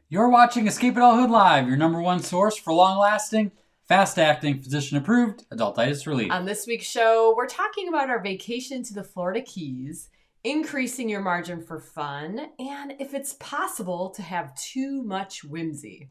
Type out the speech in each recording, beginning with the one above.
You're watching Escape Adulthood Live, your number one source for long-lasting, fast-acting, physician-approved adultitis relief. On this week's show, we're talking about our vacation to the Florida Keys, increasing your margin for fun, and if it's possible to have too much whimsy.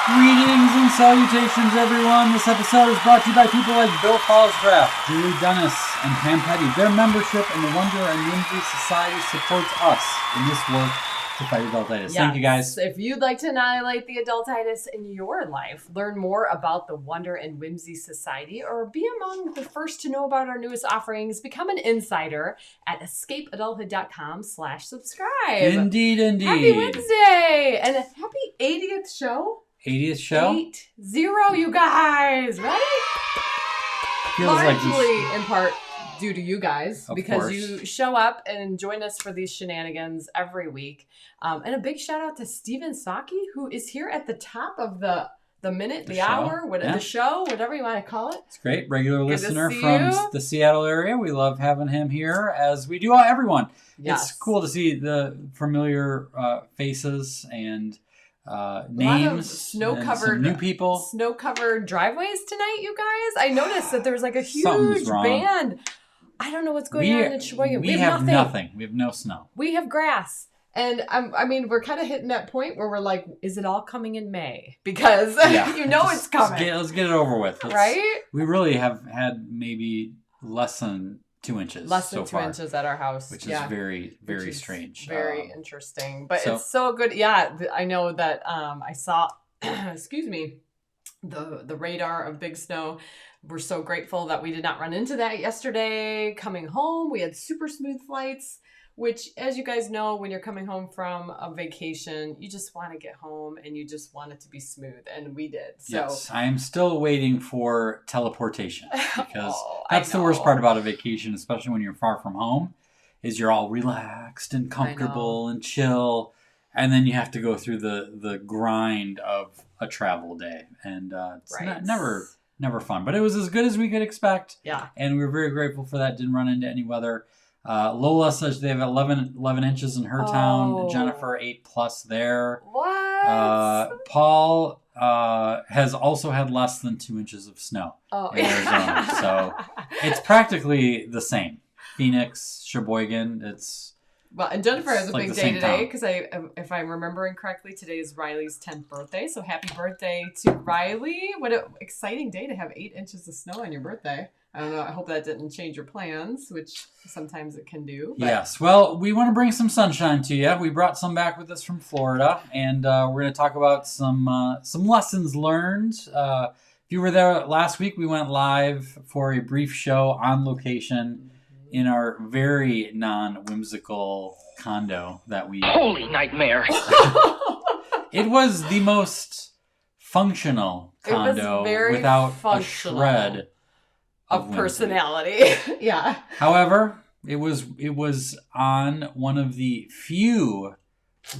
Greetings and salutations, everyone. This episode is brought to you by people like Bill Fallscraft, Julie Dennis, and Pam Petty. Their membership in the Wonder and Whimsy Society supports us in this work to fight adultitis. Yes. Thank you, guys. If you'd like to annihilate the adultitis in your life, learn more about the Wonder and Whimsy Society, or be among the first to know about our newest offerings, become an insider at escapeadulthood.com/subscribe. Indeed. Happy Wednesday! And a happy 80th show. 80th show? 80, you guys. Ready? Feels Largely like in part due to you guys, Of because course. you show up and join us for these shenanigans every week. And a big shout out to Steven Saki, who is here at the top of the minute, the show. hour, Yeah. the show, whatever you want to call it. It's great. Regular Good to listener see from you. the Seattle area. We love having him here, as we do everyone. Yes. It's cool to see the familiar faces and A lot of names, and snow-covered some new people. Snow-covered driveways tonight, you guys. I noticed that there was like a Something's huge wrong. band. I don't know what's going on in Sheboygan. We have nothing. We have no snow. We have grass. And I mean, we're kind of hitting that point where we're like, is it all coming in May? Because you know it's coming. Let's get it over with. Right? We really have had maybe less than 2 inches Less than so 2 far, inches at our house. which is very, very strange. Very interesting. But so- it's so good. Yeah, I know that I saw, excuse me, the radar of big snow. We're so grateful that we did not run into that yesterday. Coming home, we had super smooth flights, which, as you guys know, when you're coming home from a vacation, you just want to get home and you just want it to be smooth. And we did. So, Yes, I am still waiting for teleportation, because I that's the worst know. part about a vacation, especially when you're far from home, is you're all relaxed and comfortable and chill, and then you have to go through the grind of a travel day, and it's Right. never fun. But it was as good as we could expect, Yeah. and we were very grateful for that. Didn't run into any weather. Lola says they have 11 inches in her town. Oh. Jennifer 8+ there. What? Paul has also had less than 2 inches of snow in Arizona, so it's practically the same. Phoenix, Sheboygan, it's Well, and Jennifer has a like big the day same today town. because if I'm remembering correctly, today is Riley's 10th birthday. So happy birthday to Riley! What an exciting day to have 8 inches of snow on your birthday. I don't know. I hope that didn't change your plans, which sometimes it can do. But yes. Well, we want to bring some sunshine to you. We brought some back with us from Florida, and we're going to talk about some lessons learned. If you were there last week, we went live for a brief show on location in our very non-whimsical condo that we... Holy nightmare. It was the most functional It was condo very without functional. a shred of whimsy. personality. Yeah. However, it was on one of the few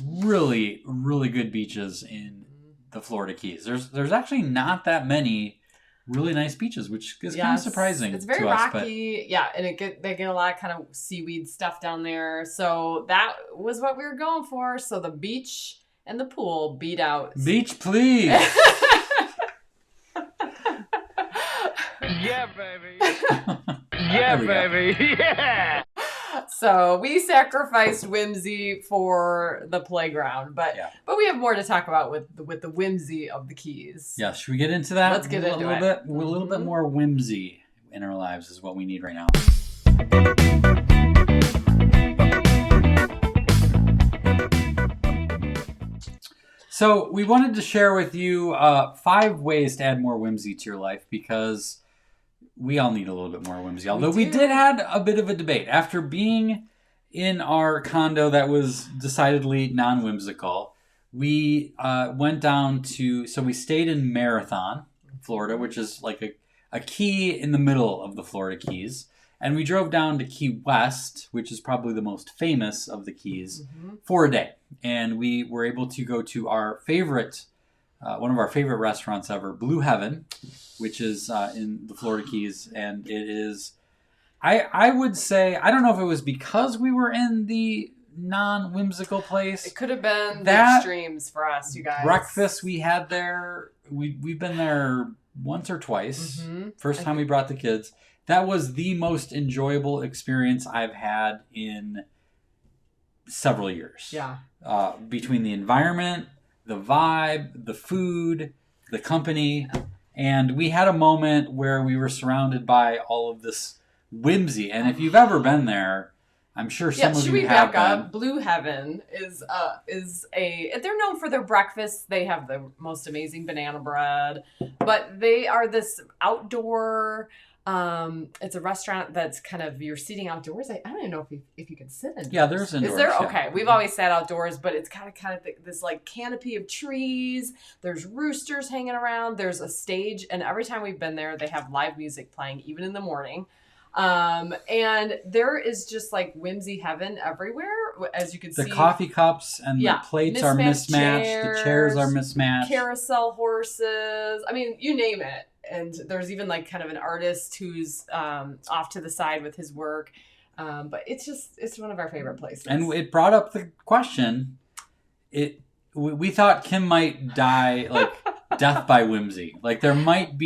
really, really good beaches in the Florida Keys. There's actually not that many really nice beaches, which is kind of surprising. It's very to us, rocky. Yeah, and they get a lot of kind of seaweed stuff down there. So that was what we were going for. So the beach and the pool beat out. Beach, please. Yeah, baby. Yeah, There we go. baby. Yeah. So we sacrificed whimsy for the playground, but we have more to talk about with the whimsy of the Keys. Yeah, should we get into that? Let's get into it. A little bit more whimsy in our lives is what we need right now. So we wanted to share with you 5 ways to add more whimsy to your life, because we all need a little bit more whimsy. Although we did have a bit of a debate. After being in our condo that was decidedly non-whimsical, we went down to... So we stayed in Marathon, Florida, which is like a key in the middle of the Florida Keys. And we drove down to Key West, which is probably the most famous of the Keys, Mm-hmm. for a day. And we were able to go to our favorite, one of our favorite restaurants ever, Blue Heaven, which is in the Florida Keys. And it is, I would say, I don't know if it was because we were in the non-whimsical place. It could have been the That extremes for us, you guys. breakfast we had there, we've been there once or twice. Mm-hmm. First time we brought the kids. That was the most enjoyable experience I've had in several years. Yeah. Between the environment, the vibe, the food, the company. And we had a moment where we were surrounded by all of this whimsy. And if you've ever been there, I'm sure some of should you we have back been. up? Blue Heaven is they're known for their breakfast. They have the most amazing banana bread, but they are this outdoor. It's a restaurant that's kind of, you're seating outdoors. I don't even know if you can sit indoors. Yeah, there's indoors. Is there? Yeah. Okay, we've always sat outdoors, but it's kind of this like canopy of trees. There's roosters hanging around. There's a stage, and every time we've been there, they have live music playing, even in the morning. And there is just like whimsy heaven everywhere, as you can see. The coffee cups and the plates are mismatched. The chairs are mismatched. Carousel horses. I mean, you name it. And there's even like kind of an artist who's off to the side with his work. But it's one of our favorite places. And it brought up the question. We thought Kim might die like death by whimsy. Like there might be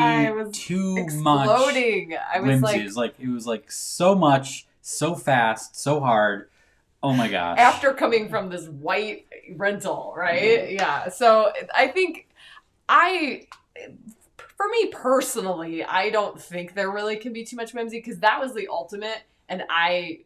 too much exploding. I was whimsy. It was like so much, so fast, so hard. Oh my gosh. After coming from this white rental, right? Yeah. So I think for me personally, I don't think there really can be too much whimsy, because that was the ultimate, and I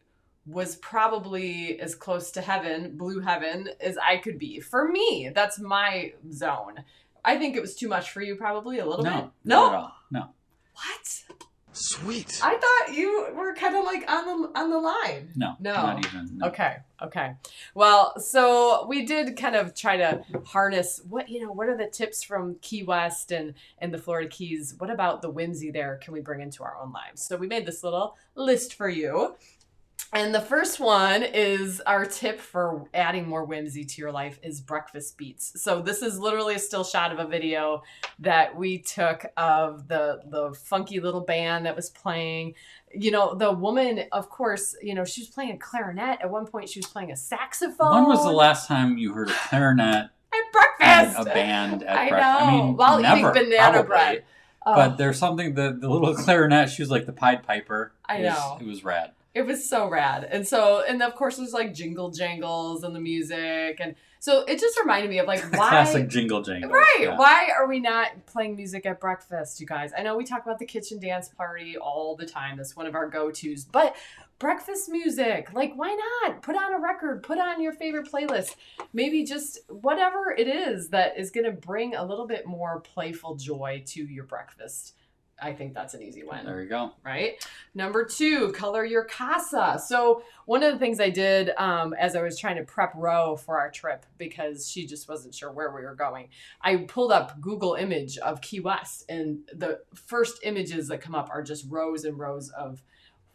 was probably as close to heaven, Blue Heaven, as I could be. For me, that's my zone. I think it was too much for you, probably a little bit. No, No, not at all. No. What? Sweet. I thought you were kind of like on the line. No. Not even. No. Okay. Well, so we did kind of try to harness what are the tips from Key West and the Florida Keys? What about the whimsy there can we bring into our own lives? So we made this little list for you. And the first one is our tip for adding more whimsy to your life is breakfast beats. So this is literally a still shot of a video that we took of the funky little band that was playing. The woman, of course, she was playing a clarinet. At one point, she was playing a saxophone. When was the last time you heard a clarinet at breakfast? and a band at I breakfast? know. I mean, while never, eating banana probably. bread. But there's something, the little clarinet, she was like the Pied Piper. I know. It was rad. It was so rad. And of course there's like jingle jangles and the music. And so it just reminded me of like, why. Classic jingle jangle. Right. Yeah. Why are we not playing music at breakfast, you guys? I know we talk about the kitchen dance party all the time. That's one of our go-tos. But breakfast music, like, why not? Put on a record. Put on your favorite playlist. Maybe just whatever it is that is going to bring a little bit more playful joy to your breakfast. I think that's an easy one. There you go. Right? Number 2, color your casa. So one of the things I did as I was trying to prep Ro for our trip, because she just wasn't sure where we were going, I pulled up Google image of Key West, and the first images that come up are just rows and rows of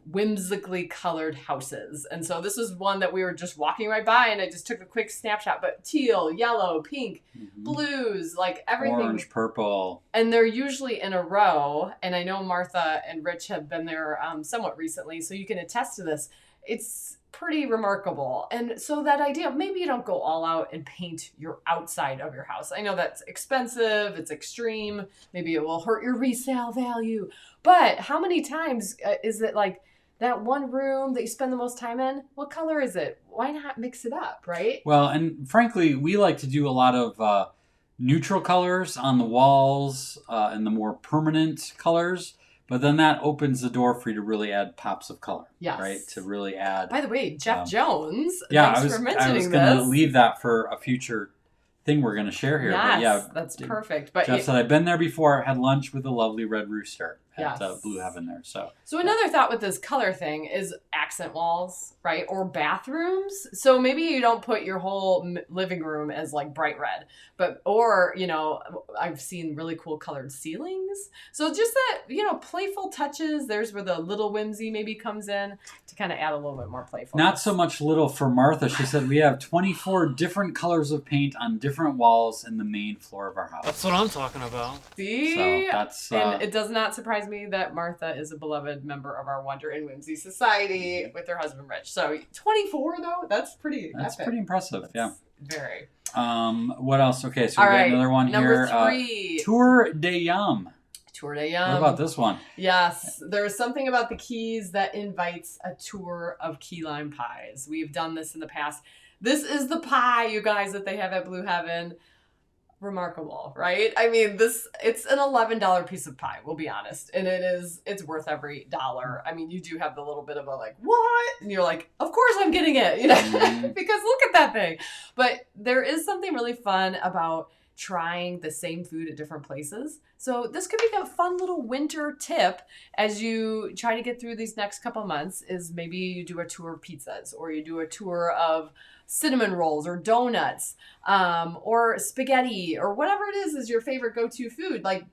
whimsically colored houses. And so this is one that we were just walking right by, and I just took a quick snapshot, but teal, yellow, pink, blues, like everything. Orange, purple. And they're usually in a row. And I know Martha and Rich have been there somewhat recently, so you can attest to this. It's pretty remarkable. And so that idea, maybe you don't go all out and paint your outside of your house. I know that's expensive, it's extreme, maybe it will hurt your resale value. But how many times is it like that one room that you spend the most time in? What color is it? Why not mix it up, right? Well, and frankly, we like to do a lot of neutral colors on the walls and the more permanent colors. But then that opens the door for you to really add pops of color. Yes. Right? To really add. By the way, Jeff Jones, yeah, thanks for mentioning I was going to this. leave that for a future thing we're going to share here. Yes, but yeah, that's perfect. But Jeff said, I've been there before, had lunch with a lovely red rooster. at Yes. Blue Heaven there. So another thought with this color thing is accent walls, right? Or bathrooms. So maybe you don't put your whole living room as like bright red, or, you know, I've seen really cool colored ceilings. So just that, you know, playful touches. There's where the little whimsy maybe comes in to kind of add a little bit more playfulness. not so much little for Martha. She said we have 24 different colors of paint on different walls in the main floor of our house. That's what I'm talking about. See? So that's and it does not surprise me that Martha is a beloved member of our Wonder and Whimsy Society with her husband Rich. So 24 though, that's pretty epic. pretty impressive. That's very. What else? Okay, so All we got right, another one number here. 3. Tour de Yum. Tour de Yum. What about this one? Yes, there's something about the Keys that invites a tour of key lime pies. We've done this in the past. This is the pie, you guys, that they have at Blue Heaven. Remarkable, right? I mean, it's an $11 piece of pie, we'll be honest. And it's worth every dollar. I mean, you do have the little bit of a like, what? And you're like, of course I'm getting it, you know, because look at that thing. But there is something really fun about trying the same food at different places. So this could be a fun little winter tip as you try to get through these next couple months, is maybe you do a tour of pizzas, or you do a tour of cinnamon rolls or donuts, or spaghetti, or whatever it is your favorite go-to food. Like,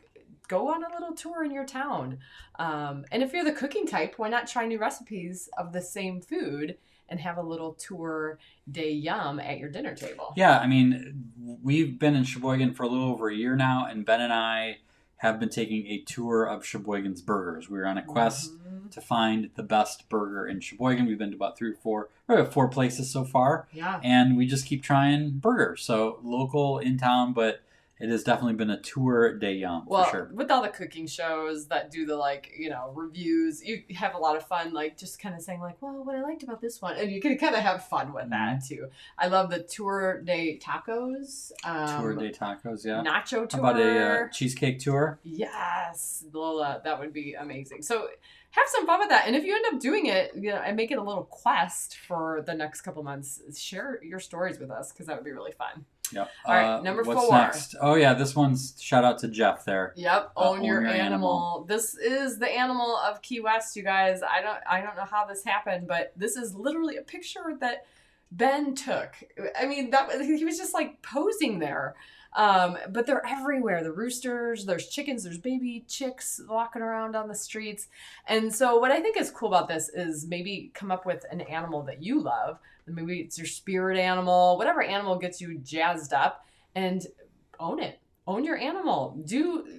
go on a little tour in your town. And if you're the cooking type, why not try new recipes of the same food and have a little tour de yum at your dinner table? Yeah, I mean, we've been in Sheboygan for a little over a year now, and Ben and I have been taking a tour of Sheboygan's burgers. We were on a quest to find the best burger in Sheboygan. We've been to about 4 places so far. Yeah. And we just keep trying burgers. So local, in town, but it has definitely been a tour de yum, Well, for sure. with all the cooking shows that do the, like, you know, reviews, you have a lot of fun, like, just kind of saying, like, well, what I liked about this one. And you can kind of have fun with that, too. I love the Tour de Tacos. Tour de tacos, yeah. Nacho tour. How about a cheesecake tour? Yes, Lola, that would be amazing. So have some fun with that. And if you end up doing it, you know, and make it a little quest for the next couple months, share your stories with us, because that would be really fun. Yep. All right, number 4. What's next? Oh, yeah, this one's shout out to Jeff there. Yep, own your animal. This is the animal of Key West, you guys. I don't know how this happened, but this is literally a picture that Ben took. I mean, he was just like posing there. But they're everywhere. The roosters, there's chickens, there's baby chicks walking around on the streets. And so what I think is cool about this is maybe come up with an animal that you love. Maybe it's your spirit animal, whatever animal gets you jazzed up, and own it. Own your animal.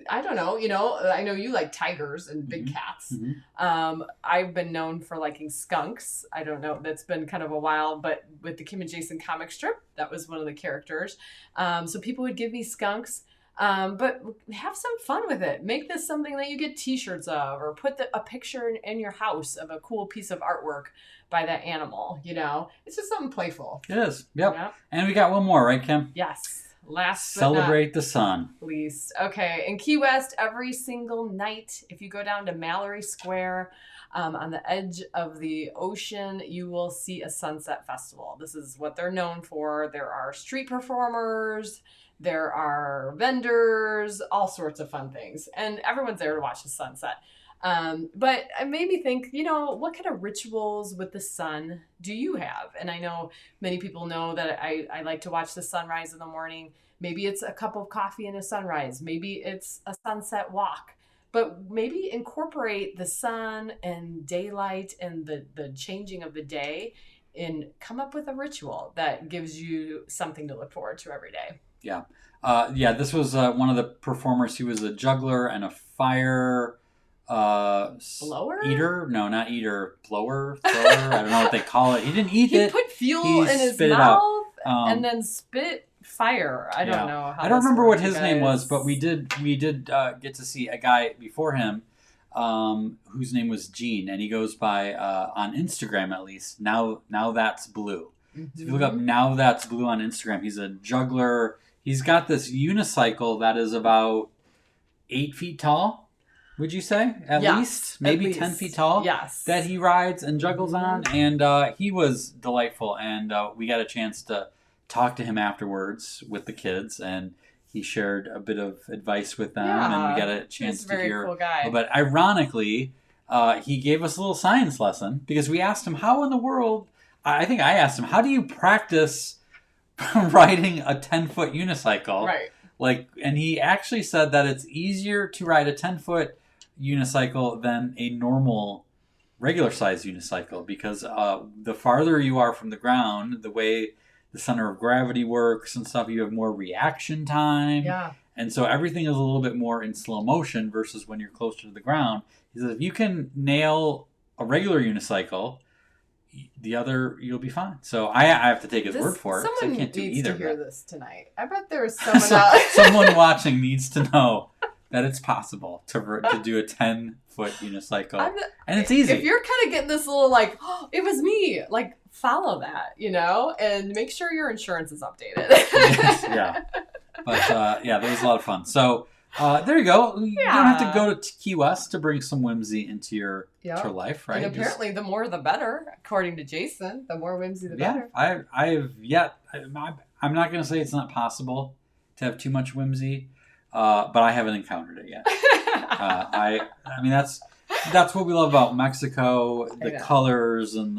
I don't know, you know, I know you like tigers and big cats. I've been known for liking skunks. I don't know, that's been kind of a while, but with the Kim and Jason comic strip, that was one of the characters. So people would give me skunks, but have some fun with it. Make this something that you get t-shirts of, or put a picture in your house of a cool piece of artwork by that animal, you know? It's just something playful. It is, yep. And we got one more, right, Kim? Yes. Last Celebrate the sun. Least. Okay. In Key West, every single night, if you go down to Mallory Square, on the edge of the ocean, you will see a sunset festival. This is what they're known for. There are street performers, there are vendors, all sorts of fun things. And everyone's there to watch the sunset. But it made me think, you know, what kind of rituals with the sun do you have? And I know many people know that I like to watch the sunrise in the morning. Maybe it's a cup of coffee and a sunrise. Maybe it's a sunset walk. But maybe incorporate the sun and daylight and the changing of the day, and come up with a ritual that gives you something to look forward to every day. Yeah. This was one of the performers. He was a juggler and a fire... blower? Eater? No, not eater. Blower? Thrower? I don't know what they call it. He didn't eat it. He put fuel in his mouth and then spit fire. I don't know how. I don't remember what his name was, but we did get to see a guy before him whose name was Gene, and he goes by on Instagram at least. Now That's Blue. So if you look up Now That's Blue on Instagram, he's a juggler. He's got this unicycle that is about 8 feet tall. Would you say? At least? Maybe 10 feet tall? Yes. That he rides and juggles on. And he was delightful. And we got a chance to talk to him afterwards with the kids. And he shared a bit of advice with them, and we got a chance He's a to very hear. cool guy. But ironically, he gave us a little science lesson because we asked him how in the world. I think I asked him, how do you practice riding a 10-foot unicycle? Right. Like, and he actually said that it's easier to ride a 10-foot unicycle than a normal regular size unicycle because the farther you are from the ground, the way the center of gravity works and stuff, you have more reaction time. Yeah. And so everything is a little bit more in slow motion versus when you're closer to the ground. He says if you can nail a regular unicycle, the other you'll be fine. So I have to take his word for it. Someone I can't do needs either. to hear this tonight. I bet there's someone Someone watching needs to know that it's possible to do a 10-foot unicycle, and it's easy. If you're kind of getting this little like, oh, it was me, like follow that, and make sure your insurance is updated. Yes, yeah. But yeah, that was a lot of fun. So there you go. You don't have to go to Key West to bring some whimsy into your life, right? And apparently, the more the better, according to Jason. The more whimsy, the better. I have yet. I'm not going to say it's not possible to have too much whimsy, but I haven't encountered it yet. I mean that's what we love about Mexico, the colors and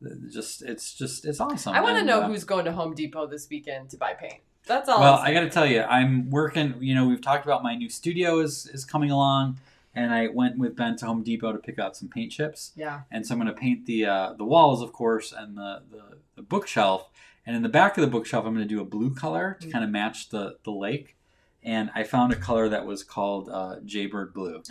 it's awesome. I want to know who's going to Home Depot this weekend to buy paint. That's all. Well, I got to tell you, I'm working. We've talked about my new studio is coming along, and I went with Ben to Home Depot to pick out some paint chips. Yeah. And so I'm going to paint the walls, of course, and the bookshelf. And in the back of the bookshelf, I'm going to do a blue color to kind of match the lake. And I found a color that was called Jaybird Blue.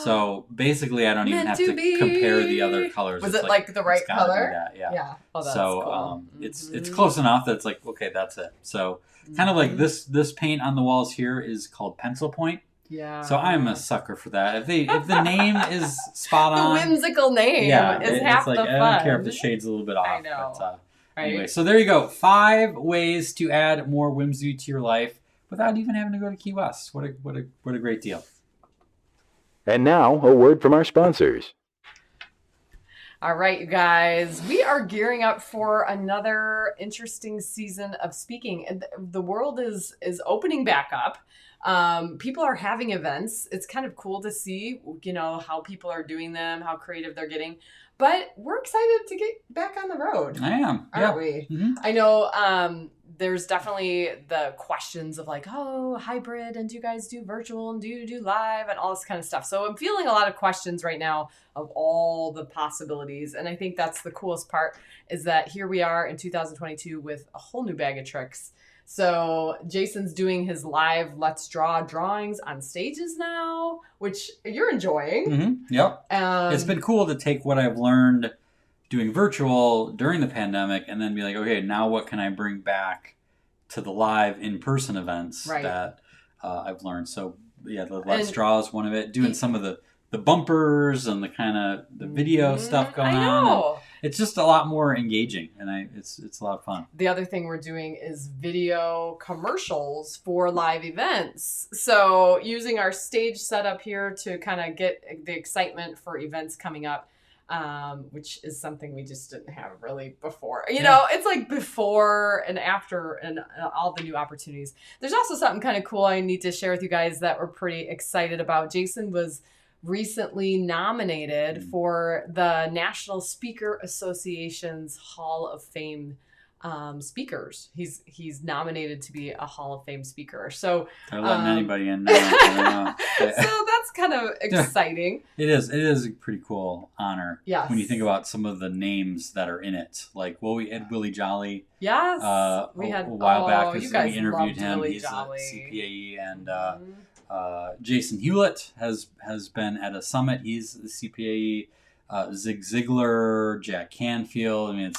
So basically, I don't even have to compare the other colors. Was it like the right color? Yeah. Oh, that's so cool. It's close enough that it's like, okay, that's it. So kind of like this paint on the walls here is called Pencil Point. Yeah. So I'm a sucker for that. If the name is spot on, the whimsical name is half the fun. I don't care if the shade's a little bit off. I know. But, anyway, so there you go. 5 ways to add more whimsy to your life without even having to go to Key West. What a great deal. And now, a word from our sponsors. All right, you guys. We are gearing up for another interesting season of speaking. And the world is opening back up. People are having events. It's kind of cool to see, how people are doing them, how creative they're getting. But we're excited to get back on the road. I am. Aren't we? Mm-hmm. I know there's definitely the questions of like, oh, hybrid, and do you guys do virtual, and do you do live, and all this kind of stuff. So I'm feeling a lot of questions right now of all the possibilities. And I think that's the coolest part is that here we are in 2022 with a whole new bag of tricks. So Jason's doing his live Let's Draw drawings on stages now, which you're enjoying. Mm-hmm. Yep. It's been cool to take what I've learned doing virtual during the pandemic and then be like, okay, now what can I bring back to the live in-person events that I've learned? So yeah, the Let's Draw is one of it. Doing some of the bumpers and the kind of the video stuff going on. It's just a lot more engaging, and it's a lot of fun. The other thing we're doing is video commercials for live events. So using our stage setup here to kind of get the excitement for events coming up, which is something we just didn't have really before. It's like before and after and all the new opportunities. There's also something kind of cool I need to share with you guys that we're pretty excited about. Jason was recently nominated for the National Speaker Association's Hall of Fame speakers. He's nominated to be a Hall of Fame speaker. So they're letting anybody in now. So that's kind of exciting. It is a pretty cool honor. Yes. When you think about some of the names that are in it. Like, we had Willie Jolly. Yes. We had a while back because we interviewed him. Willie He's Jolly. a CPAE, and Jason Hewlett has been at a summit. He's the CPAE. Zig Ziglar, Jack Canfield. I mean,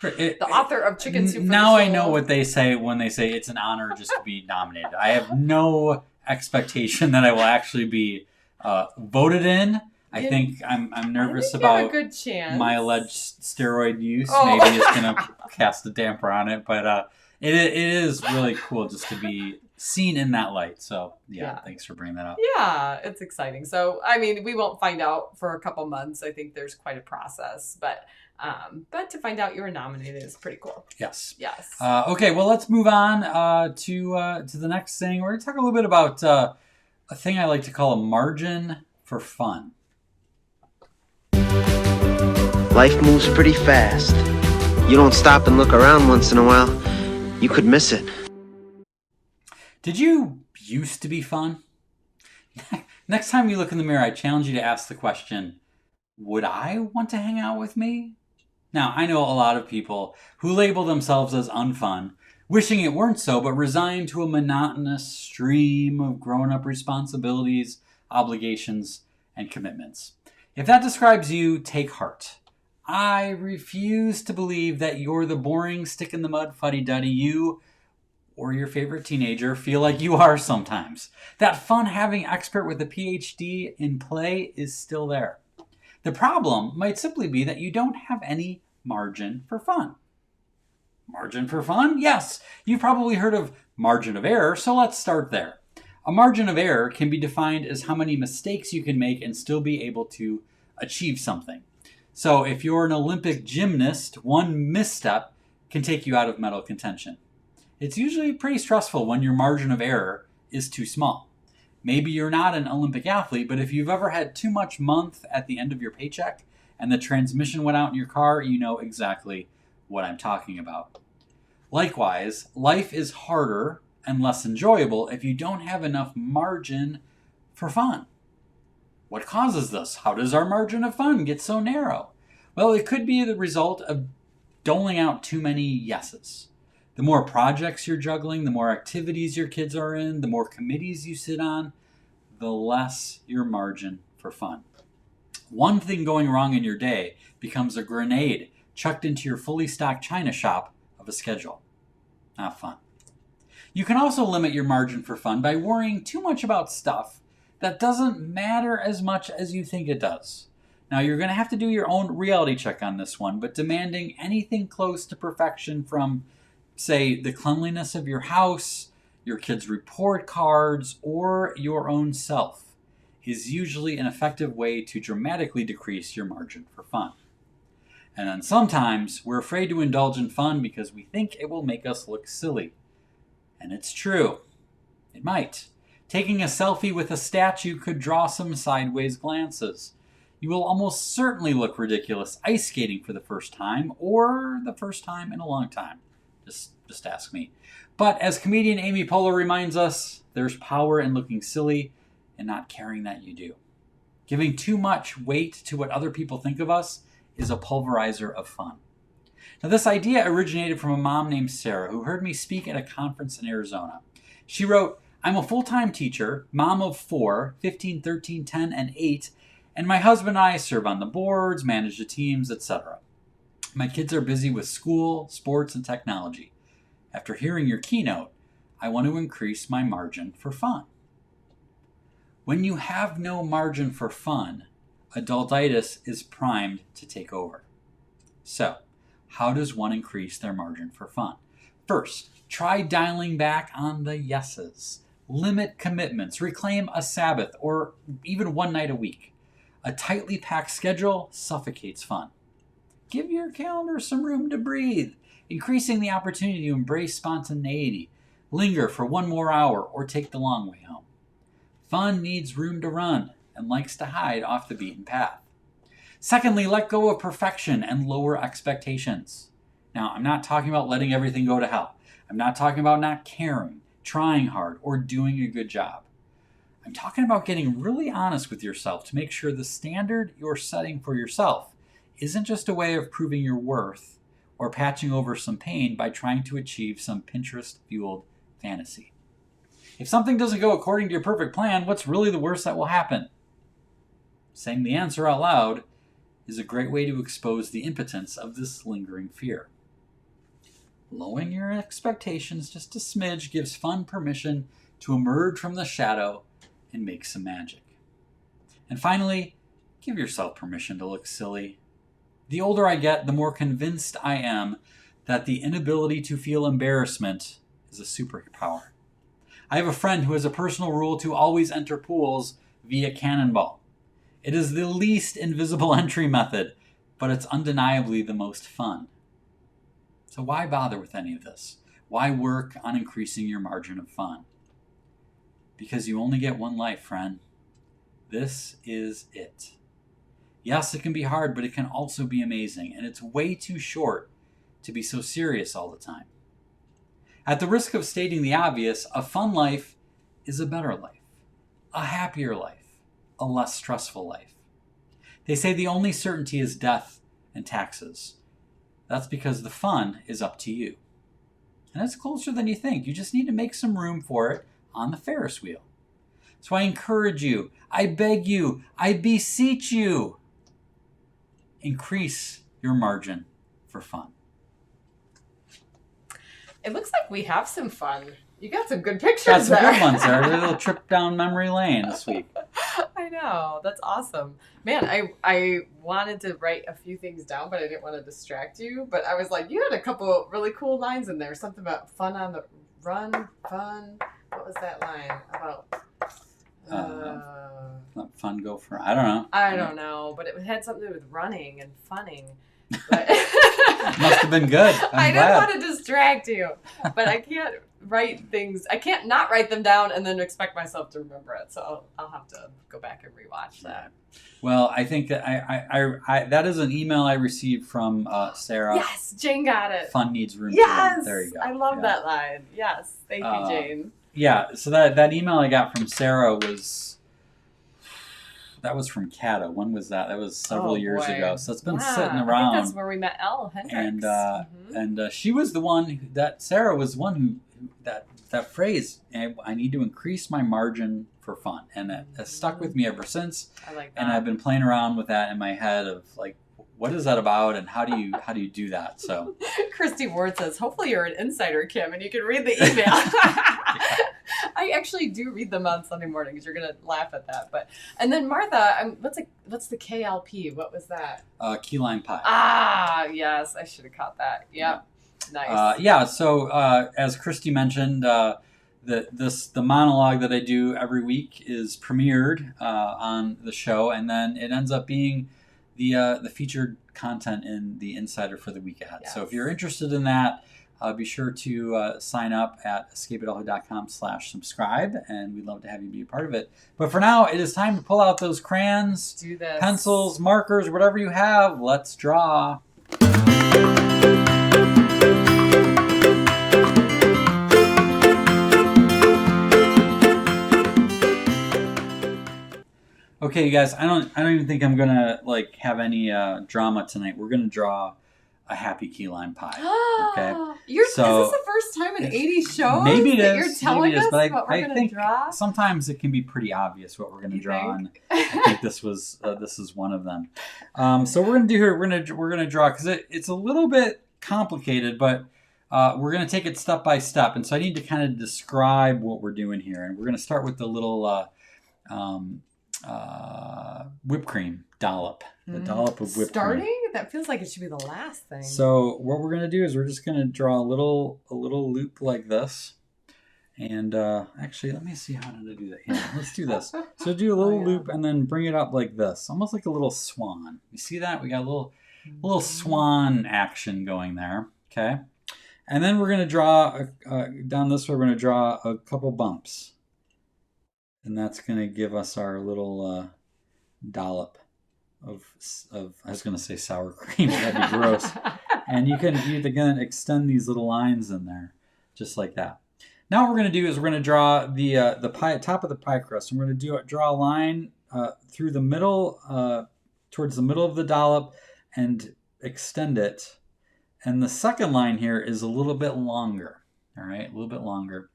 the author of Chicken Soup for Now the I Soul. know what they say when they say it's an honor just to be nominated. I have no expectation that I will actually be voted in. I think I'm nervous about a good chance. my alleged steroid use. Maybe it's going to cast a damper on it, but it is really cool just to be seen in that light. So yeah, thanks for bringing that up. Yeah, it's exciting. So I mean, we won't find out for a couple months. I think there's quite a process, but But to find out you were nominated is pretty cool. Yes. Yes. Okay, well, let's move on to the next thing. We're going to talk a little bit about a thing I like to call a margin for fun. Life moves pretty fast. You don't stop and look around once in a while, you could miss it. Did you used to be fun? Next time you look in the mirror, I challenge you to ask the question, would I want to hang out with me? Now, I know a lot of people who label themselves as unfun, wishing it weren't so, but resigned to a monotonous stream of grown-up responsibilities, obligations, and commitments. If that describes you, take heart. I refuse to believe that you're the boring, stick-in-the-mud fuddy-duddy you or your favorite teenager feel like you are sometimes. That fun-having expert with a PhD in play is still there. The problem might simply be that you don't have any margin for fun. Margin for fun? Yes, you've probably heard of margin of error, so let's start there. A margin of error can be defined as how many mistakes you can make and still be able to achieve something. So if you're an Olympic gymnast, one misstep can take you out of medal contention. It's usually pretty stressful when your margin of error is too small. Maybe you're not an Olympic athlete, but if you've ever had too much month at the end of your paycheck and the transmission went out in your car, you know exactly what I'm talking about. Likewise, life is harder and less enjoyable if you don't have enough margin for fun. What causes this? How does our margin of fun get so narrow? Well, it could be the result of doling out too many yeses. The more projects you're juggling, the more activities your kids are in, the more committees you sit on, the less your margin for fun. One thing going wrong in your day becomes a grenade chucked into your fully stocked china shop of a schedule. Not fun. You can also limit your margin for fun by worrying too much about stuff that doesn't matter as much as you think it does. Now, you're going to have to do your own reality check on this one, but demanding anything close to perfection from, say, the cleanliness of your house, your kids' report cards, or your own self is usually an effective way to dramatically decrease your margin for fun. And then sometimes we're afraid to indulge in fun because we think it will make us look silly. And it's true. It might. Taking a selfie with a statue could draw some sideways glances. You will almost certainly look ridiculous ice skating for the first time, or the first time in a long time. Just ask me. But as comedian Amy Poehler reminds us, there's power in looking silly and not caring that you do. Giving too much weight to what other people think of us is a pulverizer of fun. Now, this idea originated from a mom named Sarah who heard me speak at a conference in Arizona. She wrote, "I'm a full-time teacher, mom of 4, 15, 13, 10, and 8, and my husband and I serve on the boards, manage the teams, etc. My kids are busy with school, sports, and technology. After hearing your keynote, I want to increase my margin for fun." When you have no margin for fun, adultitis is primed to take over. So, how does one increase their margin for fun? First, try dialing back on the yeses. Limit commitments, reclaim a Sabbath, or even one night a week. A tightly packed schedule suffocates fun. Give your calendar some room to breathe, increasing the opportunity to embrace spontaneity, linger for one more hour, or take the long way home. Fun needs room to run and likes to hide off the beaten path. Secondly, let go of perfection and lower expectations. Now, I'm not talking about letting everything go to hell. I'm not talking about not caring, trying hard, or doing a good job. I'm talking about getting really honest with yourself to make sure the standard you're setting for yourself isn't just a way of proving your worth or patching over some pain by trying to achieve some Pinterest-fueled fantasy. If something doesn't go according to your perfect plan, what's really the worst that will happen? Saying the answer out loud is a great way to expose the impotence of this lingering fear. Lowering your expectations just a smidge gives fun permission to emerge from the shadow and make some magic. And finally, give yourself permission to look silly. The older I get, the more convinced I am that the inability to feel embarrassment is a superpower. I have a friend who has a personal rule to always enter pools via cannonball. It is the least invisible entry method, but it's undeniably the most fun. So why bother with any of this? Why work on increasing your margin of fun? Because you only get one life, friend. This is it. Yes, it can be hard, but it can also be amazing, and it's way too short to be so serious all the time. At the risk of stating the obvious, a fun life is a better life, a happier life, a less stressful life. They say the only certainty is death and taxes. That's because the fun is up to you. And it's closer than you think. You just need to make some room for it on the Ferris wheel. So I encourage you, I beg you, I beseech you, increase your margin for fun. It looks like we have some fun. You got some good pictures Got some there. good ones there. A little trip down memory lane this week. I know. That's awesome. Man, I wanted to write a few things down, but I didn't want to distract you. But I was like, you had a couple really cool lines in there. Something about fun on the run, fun. What was that line about? Let fun go for, I don't know. I don't know, but it had something to do with running and funning. But Must have been good. I didn't want to distract you, but I can't write things. I can't not write them down and then expect myself to remember it. So I'll have to go back and rewatch that. Well, I think that I that is an email I received from Sarah. Yes, Jane got it. Fun needs room. Yes, There you go. I love that line. Yes, thank you, Jane. Yeah, so that email I got from Sarah was from Cata. When was that? That was several years ago. So it's been sitting around. I think that's where we met Elle Hendricks. And she was the one Sarah was the one who that phrase, I need to increase my margin for fun, and it has stuck with me ever since. I like that. And I've been playing around with that in my head of like, what is that about, and how do you do that? So Christy Ward says, hopefully you're an insider, Kim, and you can read the email. I actually do read them on Sunday mornings. You're gonna laugh at that, and then Martha, what's the KLP? What was that? Key lime pie. Ah, yes, I should have caught that. Yep, nice. So as Christy mentioned, the monologue that I do every week is premiered on the show, and then it ends up being the featured content in the Insider for the week ahead. Yes. So if you're interested in that, be sure to sign up at escapeadulthood.com/subscribe, and we'd love to have you be a part of it. But for now, it is time to pull out those crayons, do this. pencils, markers, whatever you have. Let's draw. Okay, you guys, I don't even think I'm gonna have any drama tonight. We're gonna draw a happy key lime pie. Okay, Is this the first time in 80 shows maybe it that is. you're telling us but what we're gonna draw? Sometimes it can be pretty obvious what we're gonna draw, think? and I think this is one of them. So we're gonna do here. We're gonna draw because it's a little bit complicated, but we're gonna take it step by step, and so I need to kind of describe what we're doing here, and we're gonna start with the little whipped cream dollop. The dollop of whipped Starting? cream. That feels like it should be the last thing. So what we're going to do is we're just going to draw a little loop like this. And actually, let me see how to do that. Here, let's do this. So do a little loop and then bring it up like this. Almost like a little swan. You see that? We got a little swan action going there. Okay. And then we're going to draw, down this way, we're going to draw a couple bumps. And that's going to give us our little dollop of I was going to say sour cream. That'd be gross. And you can again extend these little lines in there, just like that. Now what we're going to do is we're going to draw the pie top of the pie crust. And we're going to draw a line through the middle, towards the middle of the dollop, and extend it. And the second line here is a little bit longer. All right, a little bit longer.